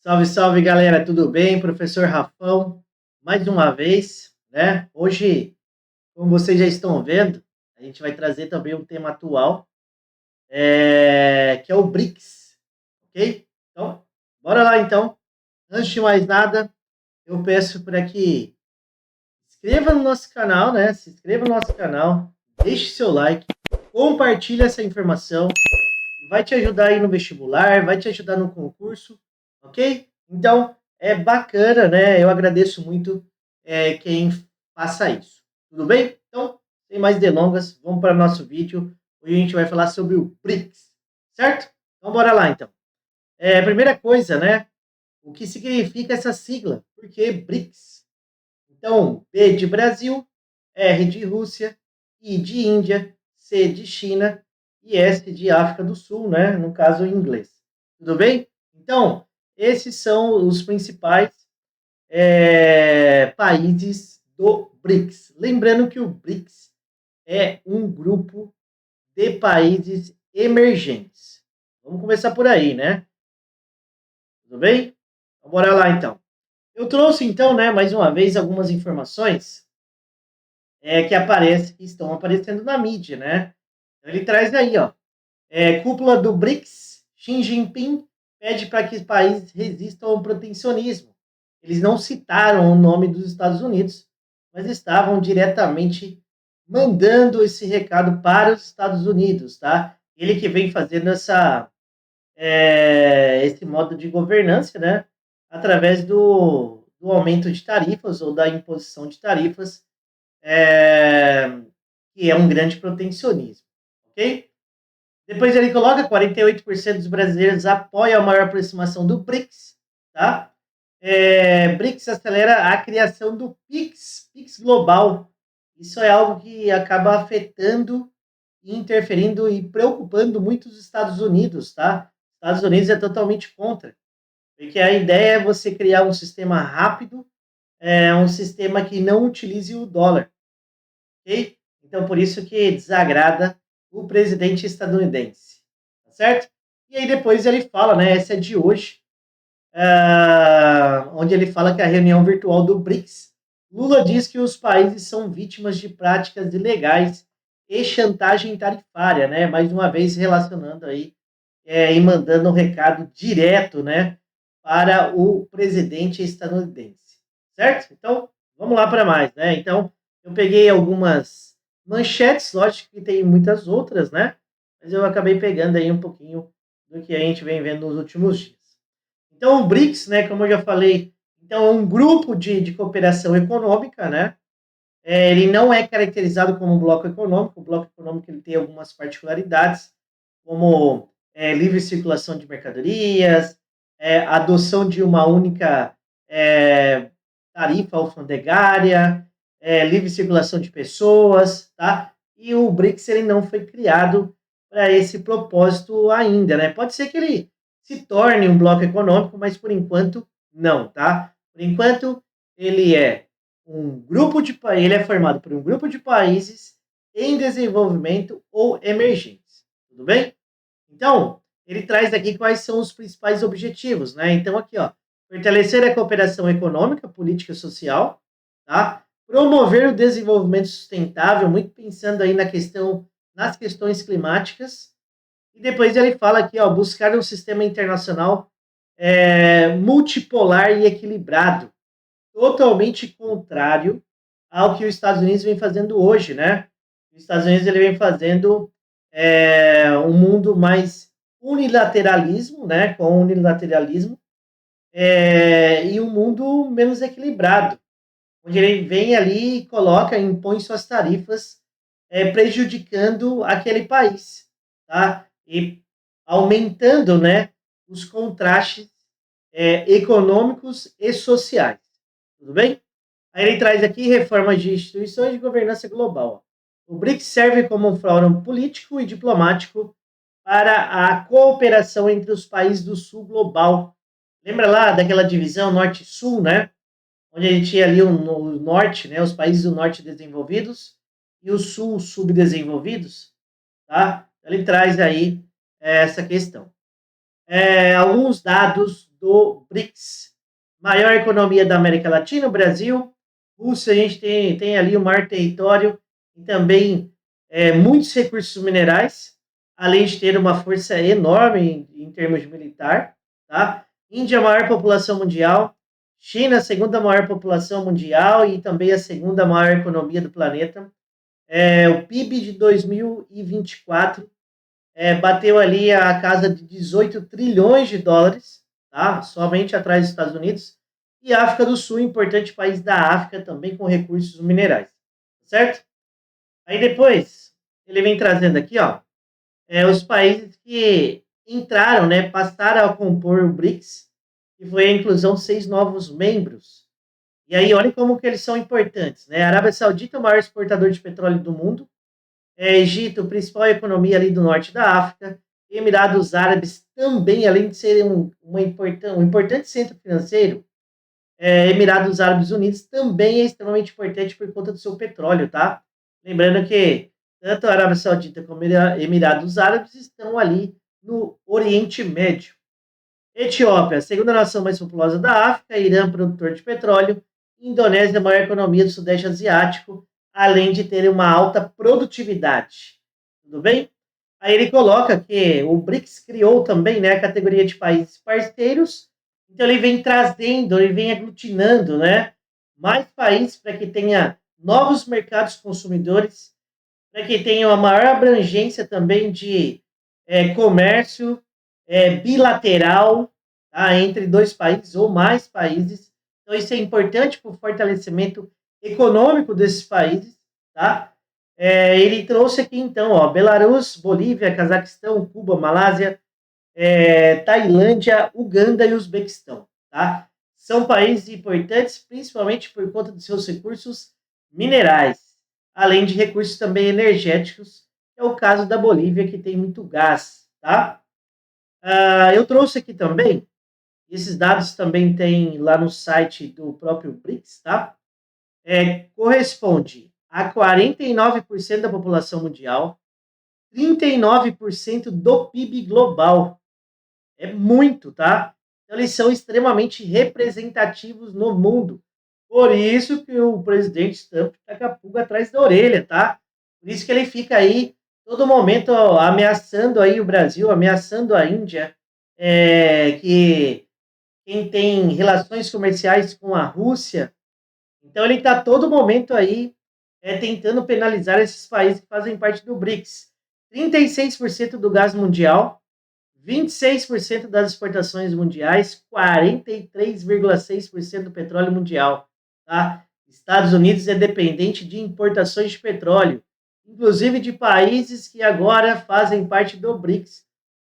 Salve, salve, galera, tudo bem? Professor Rafão, mais uma vez, né? Hoje, como vocês já estão vendo, a gente vai trazer também um tema atual, que é o BRICS, ok? Então, bora lá então. Antes de mais nada, eu peço para que inscreva no nosso canal, né? Se inscreva no nosso canal, deixe seu like, compartilhe essa informação, vai te ajudar aí no vestibular, vai te ajudar no concurso, ok? Então, é bacana, né? Eu agradeço muito quem faça isso. Tudo bem? Então, sem mais delongas, vamos para o nosso vídeo. Hoje a gente vai falar sobre o BRICS, certo? Então, bora lá, então. Primeira coisa, né? O que significa essa sigla? Por que BRICS? Então, B de Brasil, R de Rússia, I de Índia, C de China e S de África do Sul, né? No caso em inglês. Tudo bem? Então, esses são os principais países do BRICS. Lembrando que o BRICS é um grupo de países emergentes. Vamos começar por aí, né? Tudo bem? Então, bora lá então. Eu trouxe então, né, mais uma vez algumas informações que estão aparecendo na mídia, né? Ele traz aí, ó, cúpula do BRICS, Xi Jinping pede para que os países resistam ao protecionismo. Eles não citaram o nome dos Estados Unidos, mas estavam diretamente mandando esse recado para os Estados Unidos, tá? Ele que vem fazendo esse modo de governança, né? Através do aumento de tarifas ou da imposição de tarifas é, que é um grande protecionismo, ok? Depois ele coloca 48% dos brasileiros apoiam a maior aproximação do BRICS, tá? BRICS acelera a criação do PIX global. Isso é algo que acaba afetando, interferindo e preocupando muito os Estados Unidos, tá? Estados Unidos é totalmente contra, porque a ideia é você criar um sistema rápido, um sistema que não utilize o dólar. Ok? Então, por isso que desagrada o presidente estadunidense. Tá certo? E aí depois ele fala, né? Essa é de hoje, onde ele fala que a reunião virtual do BRICS, Lula diz que os países são vítimas de práticas ilegais e chantagem tarifária, né? Mais uma vez relacionando aí e mandando um recado direto, né? Para o presidente estadunidense. Certo? Então, vamos lá para mais, né? Então, eu peguei algumas manchetes, lógico que tem muitas outras, né? Mas eu acabei pegando aí um pouquinho do que a gente vem vendo nos últimos dias. Então, o BRICS, né, como eu já falei, então é um grupo de cooperação econômica, né? Ele não é caracterizado como um bloco econômico. O bloco econômico ele tem algumas particularidades, como livre circulação de mercadorias, adoção de uma única tarifa alfandegária, livre circulação de pessoas, tá? E o BRICS ele não foi criado para esse propósito ainda, né? Pode ser que ele se torne um bloco econômico, mas por enquanto não, tá? Por enquanto ele é ele é formado por um grupo de países em desenvolvimento ou emergentes, tudo bem? Então, ele traz aqui quais são os principais objetivos, né? Então, aqui, ó, fortalecer a cooperação econômica, política e social, tá? Promover o desenvolvimento sustentável, muito pensando aí nas questões climáticas. E depois ele fala aqui, ó, buscar um sistema internacional multipolar e equilibrado, totalmente contrário ao que os Estados Unidos vem fazendo hoje, né? Os Estados Unidos ele vem fazendo um mundo mais unilateralismo, né? Com unilateralismo e um mundo menos equilibrado, onde ele vem ali e coloca, impõe suas tarifas, prejudicando aquele país, tá? E aumentando, né? Os contrastes econômicos e sociais. Tudo bem? Aí ele traz aqui reformas de instituições de governança global. O BRICS serve como um fórum político e diplomático para a cooperação entre os países do sul global. Lembra lá daquela divisão norte-sul, né? Onde a gente tinha ali o norte, né? Os países do norte desenvolvidos e o sul subdesenvolvidos, tá? Ele traz aí essa questão. Alguns dados do BRICS. Maior economia da América Latina, o Brasil. Rússia, a gente tem ali o maior território e também muitos recursos minerais, além de ter uma força enorme em termos de militar. Tá? Índia, a maior população mundial. China, a segunda maior população mundial e também a segunda maior economia do planeta. O PIB de 2024 bateu ali a casa de 18 trilhões de dólares, tá? Somente atrás dos Estados Unidos. E a África do Sul, importante país da África, também com recursos minerais, certo? Aí depois, ele vem trazendo aqui, ó, os países que entraram, né, passaram a compor o BRICS, que foi a inclusão de 6 novos membros. E aí, olha como que eles são importantes, né? A Arábia Saudita, o maior exportador de petróleo do mundo. Egito, principal economia ali do norte da África. Emirados Árabes também, além de ser um importante centro financeiro, Emirados Árabes Unidos também é extremamente importante por conta do seu petróleo, tá? Lembrando que tanto a Arábia Saudita como Emirados Árabes estão ali no Oriente Médio. Etiópia, a segunda nação mais populosa da África, Irã, produtor de petróleo, Indonésia, a maior economia do Sudeste Asiático, além de ter uma alta produtividade. Tudo bem? Aí ele coloca que o BRICS criou também, né, a categoria de países parceiros, então ele vem trazendo, ele vem aglutinando, né, mais países para que tenha novos mercados consumidores, para que tenha uma maior abrangência também de comércio bilateral, tá, entre dois países ou mais países. Então, isso é importante para o fortalecimento econômico desses países. Tá? Ele trouxe aqui, então, ó, Belarus, Bolívia, Cazaquistão, Cuba, Malásia, Tailândia, Uganda e Uzbequistão. Tá? São países importantes, principalmente por conta dos seus recursos minerais, além de recursos também energéticos. É o caso da Bolívia, que tem muito gás. Tá? Eu trouxe aqui também, esses dados também tem lá no site do próprio BRICS, tá? Corresponde a 49% da população mundial, 39% do PIB global. É muito, tá? Então, eles são extremamente representativos no mundo. Por isso que o presidente Trump está com a pulga atrás da orelha, tá? Por isso que ele fica aí todo momento ameaçando aí o Brasil, ameaçando a Índia, que quem tem relações comerciais com a Rússia. Então ele está todo momento aí tentando penalizar esses países que fazem parte do BRICS. 36% do gás mundial, 26% das exportações mundiais, 43,6% do petróleo mundial. Tá? Estados Unidos é dependente de importações de petróleo, inclusive de países que agora fazem parte do BRICS,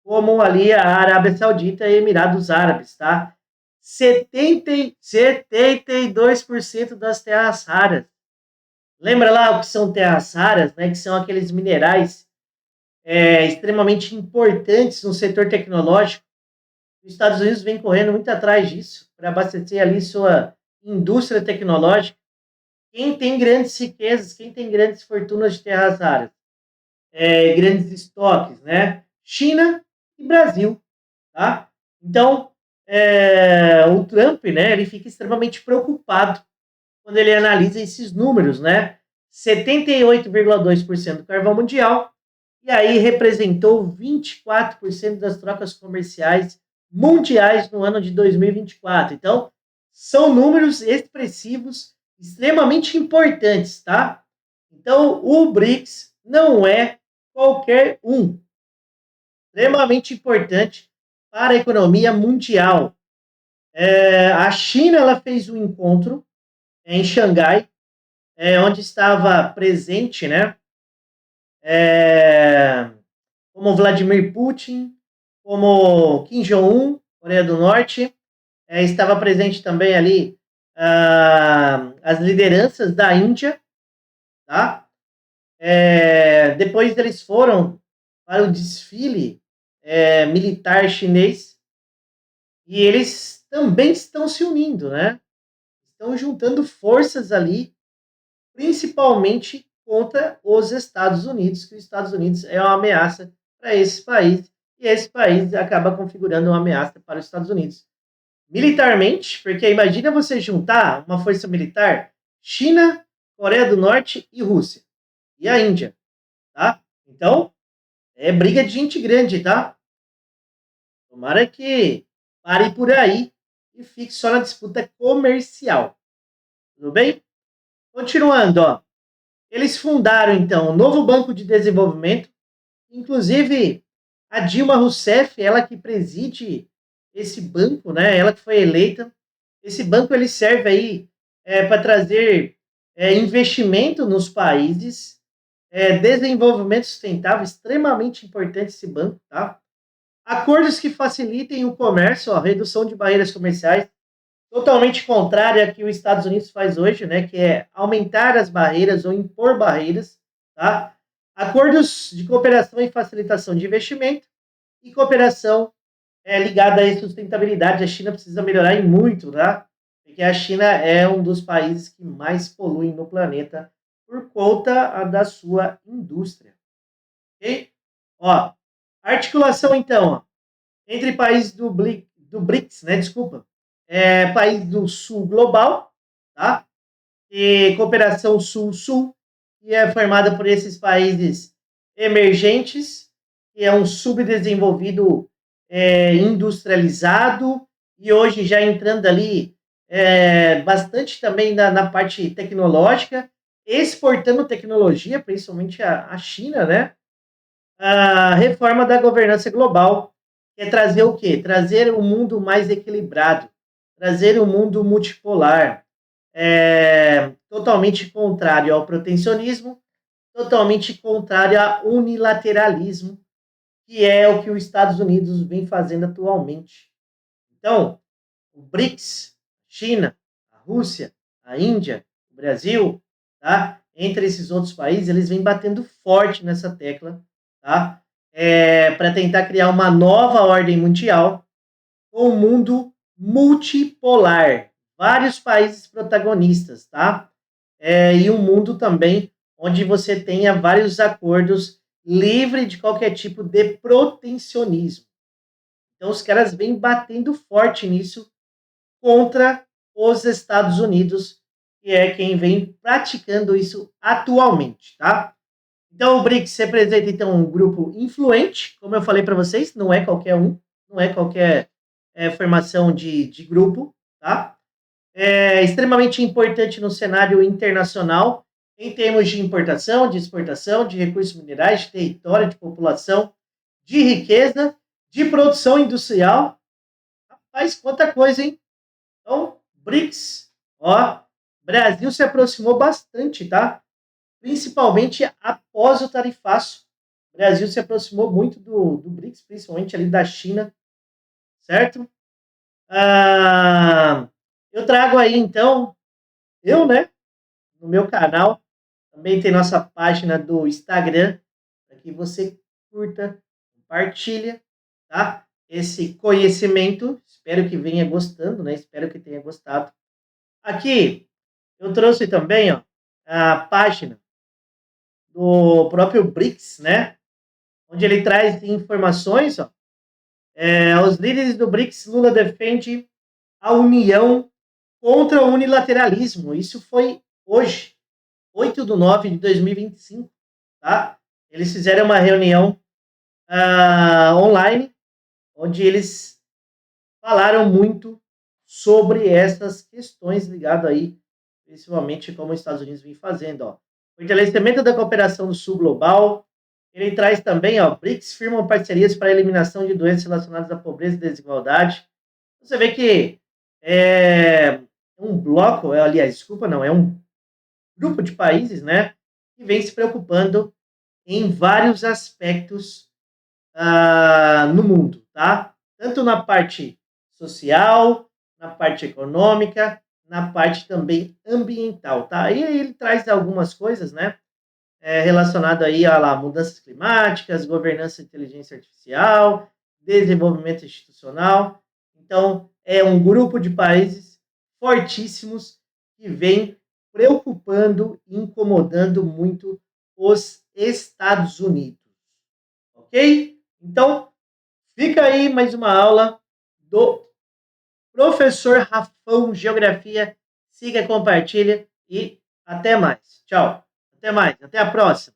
como ali a Arábia Saudita e Emirados Árabes, tá? 72% das terras raras. Lembra lá o que são terras raras, né? Que são aqueles minerais extremamente importantes no setor tecnológico. Os Estados Unidos vem correndo muito atrás disso para abastecer ali sua indústria tecnológica. Quem tem grandes riquezas, quem tem grandes fortunas de terras raras, grandes estoques, né? China e Brasil, tá? Então, o Trump, né, ele fica extremamente preocupado quando ele analisa esses números, né? 78,2% do carvão mundial, e aí representou 24% das trocas comerciais mundiais no ano de 2024. Então, são números expressivos, extremamente importantes, tá? Então, o BRICS não é qualquer um. Extremamente importante para a economia mundial. A China ela fez um encontro em Xangai, onde estava presente, né, como Vladimir Putin, como Kim Jong-un, Coreia do Norte, estava presente também ali as lideranças da Índia, tá? Depois eles foram para o desfile militar chinês e eles também estão se unindo, né? Estão juntando forças ali, principalmente contra os Estados Unidos, que os Estados Unidos é uma ameaça para esse país, e esse país acaba configurando uma ameaça para os Estados Unidos. militarmente, porque imagina você juntar uma força militar China, Coreia do Norte e Rússia. E a Índia, tá? Então, é briga de gente grande, tá? Tomara que pare por aí e fique só na disputa comercial. Tudo bem? Continuando, ó. Eles fundaram, então, o novo Banco de Desenvolvimento. Inclusive, a Dilma Rousseff, ela que preside esse banco, né? Ela que foi eleita. Esse banco ele serve aí para trazer investimento nos países, desenvolvimento sustentável, extremamente importante esse banco, tá? Acordos que facilitem o comércio, ó, redução de barreiras comerciais, totalmente contrária ao que os Estados Unidos faz hoje, né, que é aumentar as barreiras ou impor barreiras, tá? Acordos de cooperação e facilitação de investimento e cooperação ligada à sustentabilidade. A China precisa melhorar em muito, tá? Porque a China é um dos países que mais poluem no planeta por conta da sua indústria, ok? Ó, articulação então, ó, entre países do BRICS, né? Desculpa, país do Sul global, tá? E cooperação Sul-Sul, que é formada por esses países emergentes, que é um subdesenvolvido industrializado, e hoje já entrando ali bastante também na parte tecnológica, exportando tecnologia, principalmente a China, né? A reforma da governança global, que é trazer o quê? Trazer um mundo mais equilibrado, trazer um mundo multipolar, totalmente contrário ao protecionismo, totalmente contrário ao unilateralismo, que é o que os Estados Unidos vem fazendo atualmente. Então, o BRICS, China, a Rússia, a Índia, o Brasil, tá? Entre esses outros países, eles vêm batendo forte nessa tecla, tá? Para tentar criar uma nova ordem mundial com um mundo multipolar, vários países protagonistas, tá? E um mundo também onde você tenha vários acordos livre de qualquer tipo de protecionismo. Então, os caras vêm batendo forte nisso contra os Estados Unidos, que é quem vem praticando isso atualmente, tá? Então, o BRICS representa, então, um grupo influente, como eu falei para vocês, não é qualquer um, não é qualquer formação de grupo, tá? É extremamente importante no cenário internacional, em termos de importação, de exportação, de recursos minerais, de território, de população, de riqueza, de produção industrial. Rapaz, quanta coisa, hein? Então, BRICS, ó, Brasil se aproximou bastante, tá? Principalmente após o tarifaço. O Brasil se aproximou muito do BRICS, principalmente ali da China, certo? Eu trago aí, então, né, no meu canal, também tem nossa página do Instagram, para que você curta, compartilha, tá? Esse conhecimento, espero que venha gostando, né? Espero que tenha gostado. Aqui, eu trouxe também, ó, a página do próprio BRICS, né? Onde ele traz informações, ó. Os líderes do BRICS, Lula defende a união contra o unilateralismo. Isso foi hoje, 8/9/2025, tá? Eles fizeram uma reunião online, onde eles falaram muito sobre essas questões ligadas aí, principalmente como os Estados Unidos vem fazendo, ó. O fortalecimento da cooperação do Sul global. Ele traz também, ó, BRICS firmam parcerias para a eliminação de doenças relacionadas à pobreza e desigualdade. Você vê que é um bloco, aliás, desculpa, não, é um grupo de países, né, que vem se preocupando em vários aspectos no mundo, tá? Tanto na parte social, na parte econômica, na parte também ambiental, tá? E aí ele traz algumas coisas, né? Relacionado aí a lá, mudanças climáticas, governança de inteligência artificial, desenvolvimento institucional. Então, é um grupo de países fortíssimos que vem preocupando e incomodando muito os Estados Unidos. Ok? Então, fica aí mais uma aula do Professor Rafão, Geografia. Siga, compartilha e até mais. Tchau. Até mais. Até a próxima.